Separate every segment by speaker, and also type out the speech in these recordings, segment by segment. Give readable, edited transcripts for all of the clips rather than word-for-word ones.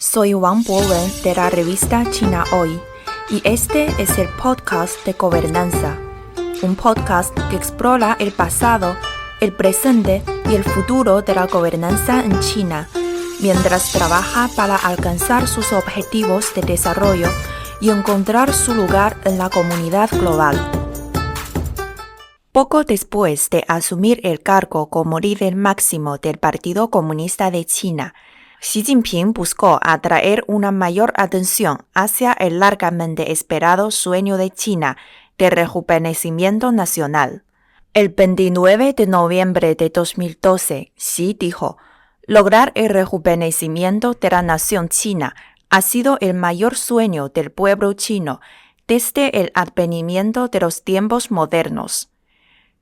Speaker 1: Soy Wang Bowen de la revista China Hoy y este es el podcast de Gobernanza, un podcast que explora el pasado, el presente y el futuro de la gobernanza en China, mientras trabaja para alcanzar sus objetivos de desarrollo y encontrar su lugar en la comunidad global. Poco después de asumir el cargo como líder máximo del Partido Comunista de China, Xi Jinping buscó atraer una mayor atención hacia el largamente esperado sueño de China de rejuvenecimiento nacional. El 29 de noviembre de 2012, Xi dijo: "Lograr el rejuvenecimiento de la nación china ha sido el mayor sueño del pueblo chino desde el advenimiento de los tiempos modernos".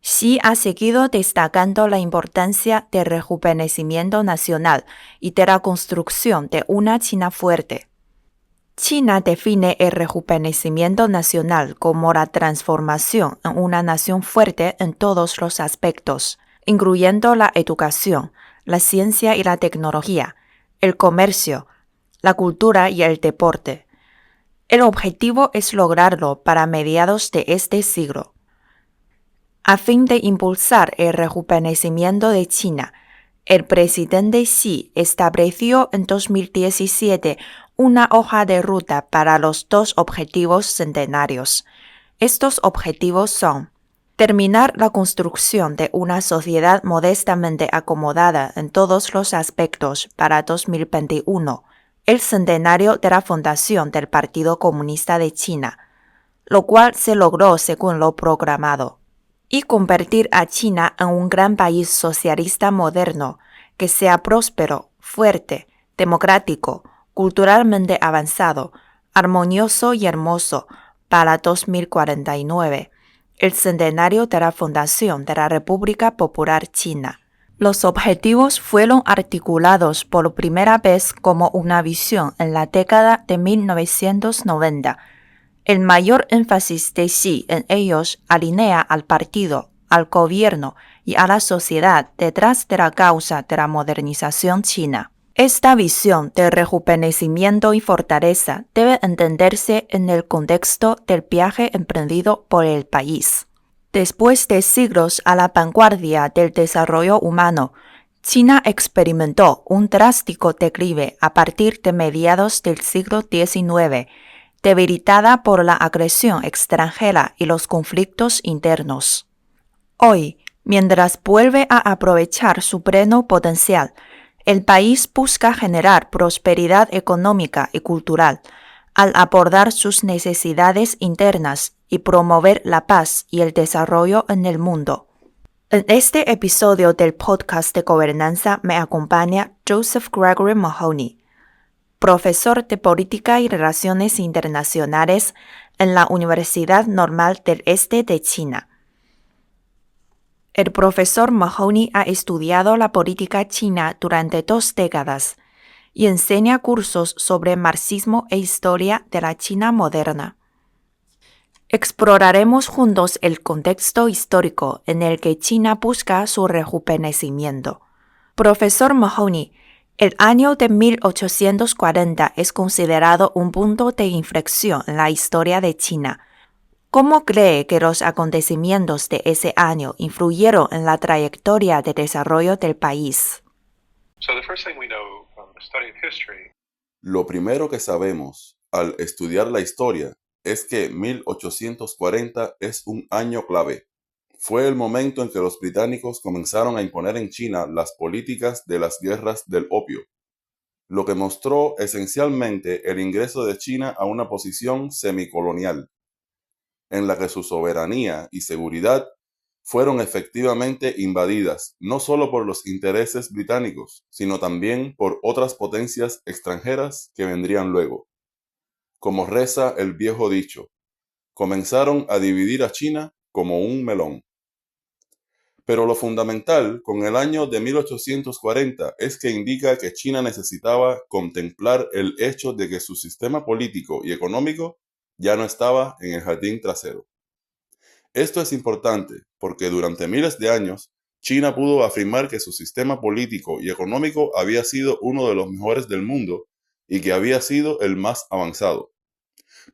Speaker 1: Xi ha seguido destacando la importancia del rejuvenecimiento nacional y de la construcción de una China fuerte. China define el rejuvenecimiento nacional como la transformación en una nación fuerte en todos los aspectos, incluyendo la educación, la ciencia y la tecnología, el comercio, la cultura y el deporte. El objetivo es lograrlo para mediados de este siglo. A fin de impulsar el rejuvenecimiento de China, el presidente Xi estableció en 2017 una hoja de ruta para los dos objetivos centenarios. Estos objetivos son: terminar la construcción de una sociedad modestamente acomodada en todos los aspectos para 2021, el centenario de la fundación del Partido Comunista de China, lo cual se logró según lo programado, y convertir a China en un gran país socialista moderno que sea próspero, fuerte, democrático, culturalmente avanzado, armonioso y hermoso para 2049, el centenario de la fundación de la República Popular China. Los objetivos fueron articulados por primera vez como una visión en la década de 1990. El mayor énfasis de Xi en ellos alinea al partido, al gobierno y a la sociedad detrás de la causa de la modernización china. Esta visión de rejuvenecimiento y fortaleza debe entenderse en el contexto del viaje emprendido por el país. Después de siglos a la vanguardia del desarrollo humano, China experimentó un drástico declive a partir de mediados del siglo XIX, debilitada por la agresión extranjera y los conflictos internos. Hoy, mientras vuelve a aprovechar su pleno potencial, el país busca generar prosperidad económica y cultural, al abordar sus necesidades internas y promover la paz y el desarrollo en el mundo. En este episodio del podcast de Gobernanza me acompaña Joseph Gregory Mahoney, profesor de Política y Relaciones Internacionales en la Universidad Normal del Este de China. El profesor Mahoney ha estudiado la política china durante 2 décadas y enseña cursos sobre marxismo e historia de la China moderna. Exploraremos juntos el contexto histórico en el que China busca su rejuvenecimiento. Profesor Mahoney, el año de 1840 es considerado un punto de inflexión en la historia de China. ¿Cómo cree que los acontecimientos de ese año influyeron en la trayectoria de desarrollo del país?
Speaker 2: Lo primero que sabemos al estudiar la historia es que 1840 es un año clave. Fue el momento en que los británicos comenzaron a imponer en China las políticas de las guerras del opio, lo que mostró esencialmente el ingreso de China a una posición semicolonial, en la que su soberanía y seguridad fueron efectivamente invadidas no solo por los intereses británicos, sino también por otras potencias extranjeras que vendrían luego. Como reza el viejo dicho, comenzaron a dividir a China como un melón. Pero lo fundamental con el año de 1840 es que indica que China necesitaba contemplar el hecho de que su sistema político y económico ya no estaba en el jardín trasero. Esto es importante porque durante miles de años China pudo afirmar que su sistema político y económico había sido uno de los mejores del mundo y que había sido el más avanzado.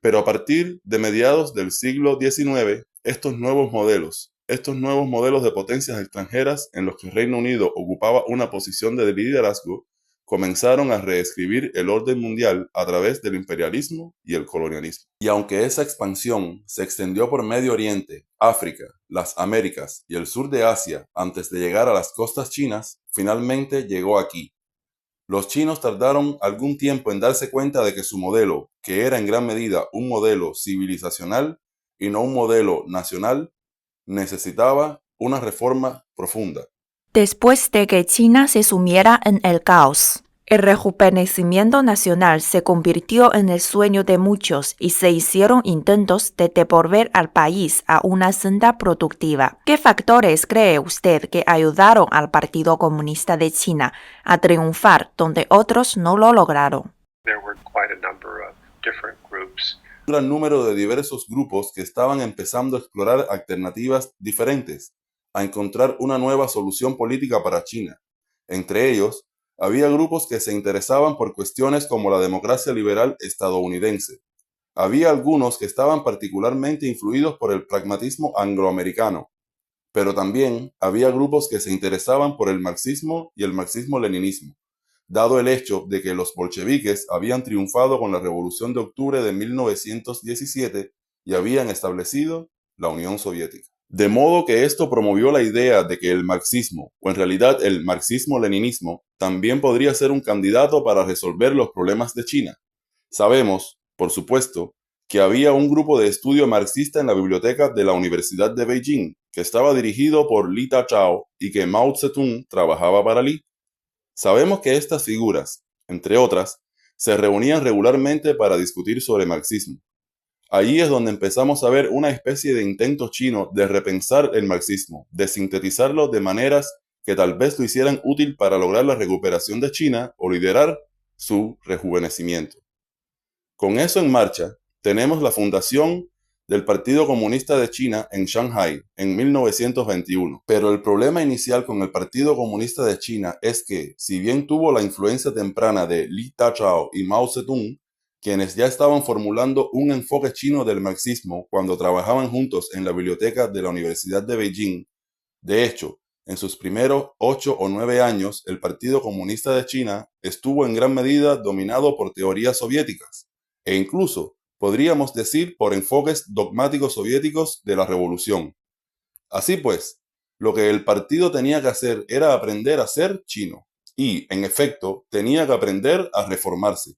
Speaker 2: Pero a partir de mediados del siglo XIX, estos nuevos modelos de potencias extranjeras en los que el Reino Unido ocupaba una posición de liderazgo, comenzaron a reescribir el orden mundial a través del imperialismo y el colonialismo. Y aunque esa expansión se extendió por Medio Oriente, África, las Américas y el sur de Asia antes de llegar a las costas chinas, finalmente llegó aquí. Los chinos tardaron algún tiempo en darse cuenta de que su modelo, que era en gran medida un modelo civilizacional y no un modelo nacional, necesitaba una reforma profunda.
Speaker 1: Después de que China se sumiera en el caos, el rejuvenecimiento nacional se convirtió en el sueño de muchos y se hicieron intentos de devolver al país a una senda productiva. ¿Qué factores cree usted que ayudaron al Partido Comunista de China a triunfar donde otros no lo lograron?
Speaker 2: Un gran número de diversos grupos que estaban empezando a explorar alternativas diferentes, a encontrar una nueva solución política para China. Entre ellos, había grupos que se interesaban por cuestiones como la democracia liberal estadounidense. Había algunos que estaban particularmente influidos por el pragmatismo angloamericano, pero también había grupos que se interesaban por el marxismo y el marxismo-leninismo, dado el hecho de que los bolcheviques habían triunfado con la Revolución de Octubre de 1917 y habían establecido la Unión Soviética. De modo que esto promovió la idea de que el marxismo, o en realidad el marxismo-leninismo, también podría ser un candidato para resolver los problemas de China. Sabemos, por supuesto, que había un grupo de estudio marxista en la biblioteca de la Universidad de Beijing, que estaba dirigido por Li Ta-chao y que Mao Zedong trabajaba para Li. Sabemos que estas figuras, entre otras, se reunían regularmente para discutir sobre marxismo. Allí es donde empezamos a ver una especie de intento chino de repensar el marxismo, de sintetizarlo de maneras que tal vez lo hicieran útil para lograr la recuperación de China o liderar su rejuvenecimiento. Con eso en marcha, tenemos la fundación del Partido Comunista de China en Shanghái en 1921. Pero el problema inicial con el Partido Comunista de China es que, si bien tuvo la influencia temprana de Li Ta-chao y Mao Zedong, quienes ya estaban formulando un enfoque chino del marxismo cuando trabajaban juntos en la biblioteca de la Universidad de Beijing, de hecho, en sus primeros 8 o 9 años, el Partido Comunista de China estuvo en gran medida dominado por teorías soviéticas, e incluso, podríamos decir, por enfoques dogmáticos soviéticos de la revolución. Así pues, lo que el partido tenía que hacer era aprender a ser chino, y, en efecto, tenía que aprender a reformarse.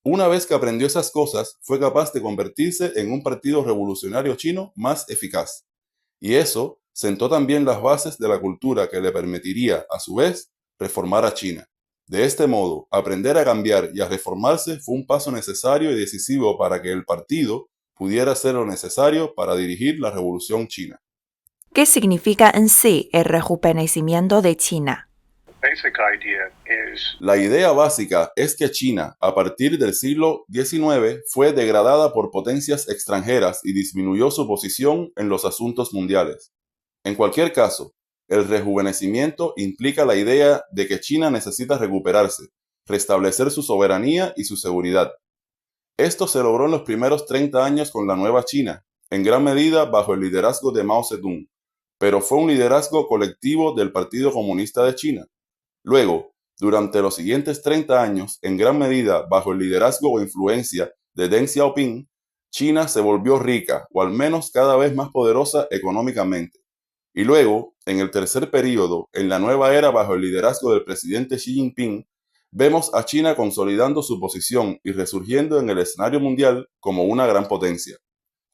Speaker 2: Una vez que aprendió esas cosas, fue capaz de convertirse en un partido revolucionario chino más eficaz. Y eso sentó también las bases de la cultura que le permitiría, a su vez, reformar a China. De este modo, aprender a cambiar y a reformarse fue un paso necesario y decisivo para que el partido pudiera hacer lo necesario para dirigir la revolución china.
Speaker 1: ¿Qué significa en sí el rejuvenecimiento de China?
Speaker 2: La idea básica es que China, a partir del siglo XIX, fue degradada por potencias extranjeras y disminuyó su posición en los asuntos mundiales. En cualquier caso, el rejuvenecimiento implica la idea de que China necesita recuperarse, restablecer su soberanía y su seguridad. Esto se logró en los primeros 30 años con la nueva China, en gran medida bajo el liderazgo de Mao Zedong, pero fue un liderazgo colectivo del Partido Comunista de China. Luego, durante los siguientes 30 años, en gran medida bajo el liderazgo o influencia de Deng Xiaoping, China se volvió rica, o al menos cada vez más poderosa económicamente. Y luego, en el tercer período, en la nueva era bajo el liderazgo del presidente Xi Jinping, vemos a China consolidando su posición y resurgiendo en el escenario mundial como una gran potencia.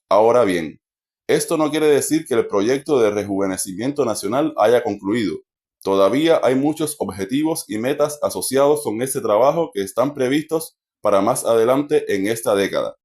Speaker 2: Ahora bien, esto no quiere decir que el proyecto de rejuvenecimiento nacional haya concluido. Todavía hay muchos objetivos y metas asociados con este trabajo que están previstos para más adelante en esta década,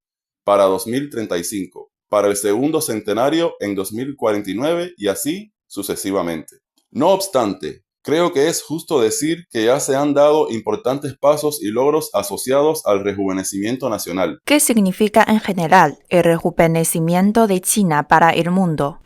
Speaker 2: para 2035, para el segundo centenario en 2049 y así sucesivamente. No obstante, creo que es justo decir que ya se han dado importantes pasos y logros asociados al rejuvenecimiento nacional.
Speaker 1: ¿Qué significa en general el rejuvenecimiento de China para el mundo?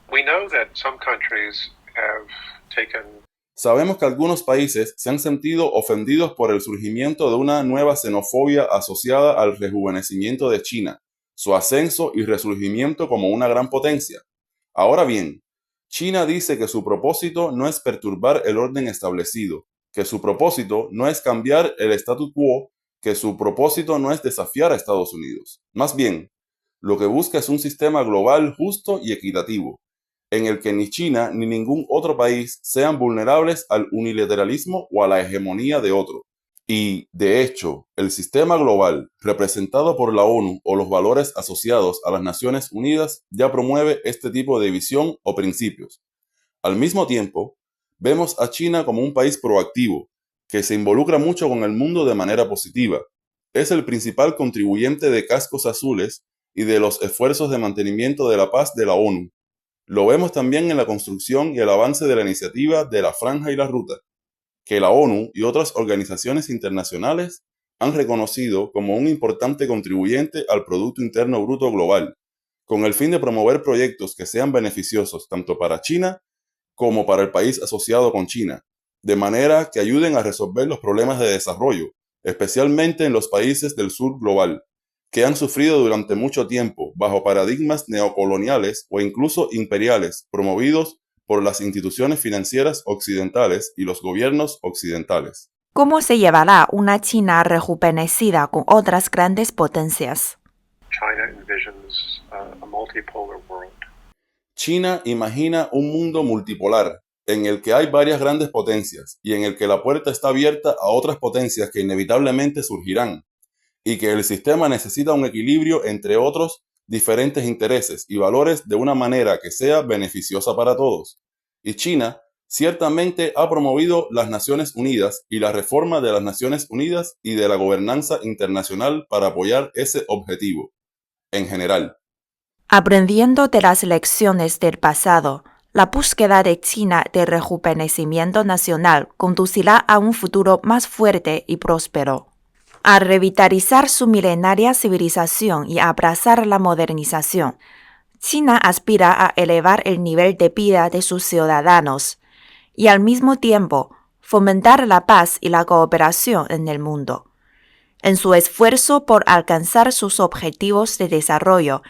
Speaker 2: Sabemos que algunos países se han sentido ofendidos por el surgimiento de una nueva xenofobia asociada al rejuvenecimiento de China, su ascenso y resurgimiento como una gran potencia. Ahora bien, China dice que su propósito no es perturbar el orden establecido, que su propósito no es cambiar el statu quo, que su propósito no es desafiar a Estados Unidos. Más bien, lo que busca es un sistema global justo y equitativo, en el que ni China ni ningún otro país sean vulnerables al unilateralismo o a la hegemonía de otro. Y, de hecho, el sistema global, representado por la ONU o los valores asociados a las Naciones Unidas, ya promueve este tipo de visión o principios. Al mismo tiempo, vemos a China como un país proactivo, que se involucra mucho con el mundo de manera positiva. Es el principal contribuyente de Cascos Azules y de los esfuerzos de mantenimiento de la paz de la ONU. Lo vemos también en la construcción y el avance de la iniciativa de la Franja y la Ruta, que la ONU y otras organizaciones internacionales han reconocido como un importante contribuyente al Producto Interno Bruto global, con el fin de promover proyectos que sean beneficiosos tanto para China como para el país asociado con China, de manera que ayuden a resolver los problemas de desarrollo, especialmente en los países del sur global, que han sufrido durante mucho tiempo bajo paradigmas neocoloniales o incluso imperiales promovidos por las instituciones financieras occidentales y los gobiernos occidentales.
Speaker 1: ¿Cómo se llevará una China rejuvenecida con otras grandes potencias?
Speaker 2: China imagina un mundo multipolar, en el que hay varias grandes potencias y en el que la puerta está abierta a otras potencias que inevitablemente surgirán, y que el sistema necesita un equilibrio entre otros diferentes intereses y valores de una manera que sea beneficiosa para todos. Y China ciertamente ha promovido las Naciones Unidas y la reforma de las Naciones Unidas y de la gobernanza internacional para apoyar ese objetivo, en general.
Speaker 1: Aprendiendo de las lecciones del pasado, la búsqueda de China de rejuvenecimiento nacional conducirá a un futuro más fuerte y próspero. Al revitalizar su milenaria civilización y abrazar la modernización, China aspira a elevar el nivel de vida de sus ciudadanos y al mismo tiempo fomentar la paz y la cooperación en el mundo. En su esfuerzo por alcanzar sus objetivos de desarrollo,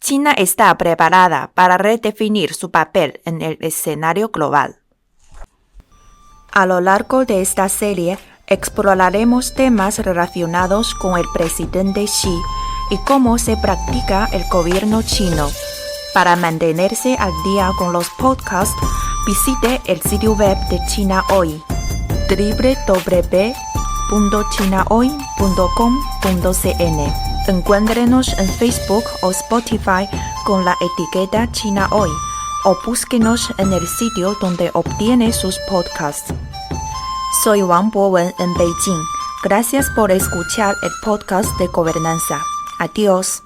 Speaker 1: China está preparada para redefinir su papel en el escenario global. A lo largo de esta serie, exploraremos temas relacionados con el presidente Xi y cómo se practica el gobierno chino. Para mantenerse al día con los podcasts, visite el sitio web de China Hoy, www.chinahoy.com.cn. Encuéntrenos en Facebook o Spotify con la etiqueta China Hoy o búsquenos en el sitio donde obtiene sus podcasts. Soy Wang Bowen en Beijing. Gracias por escuchar el podcast de Gobernanza. Adiós.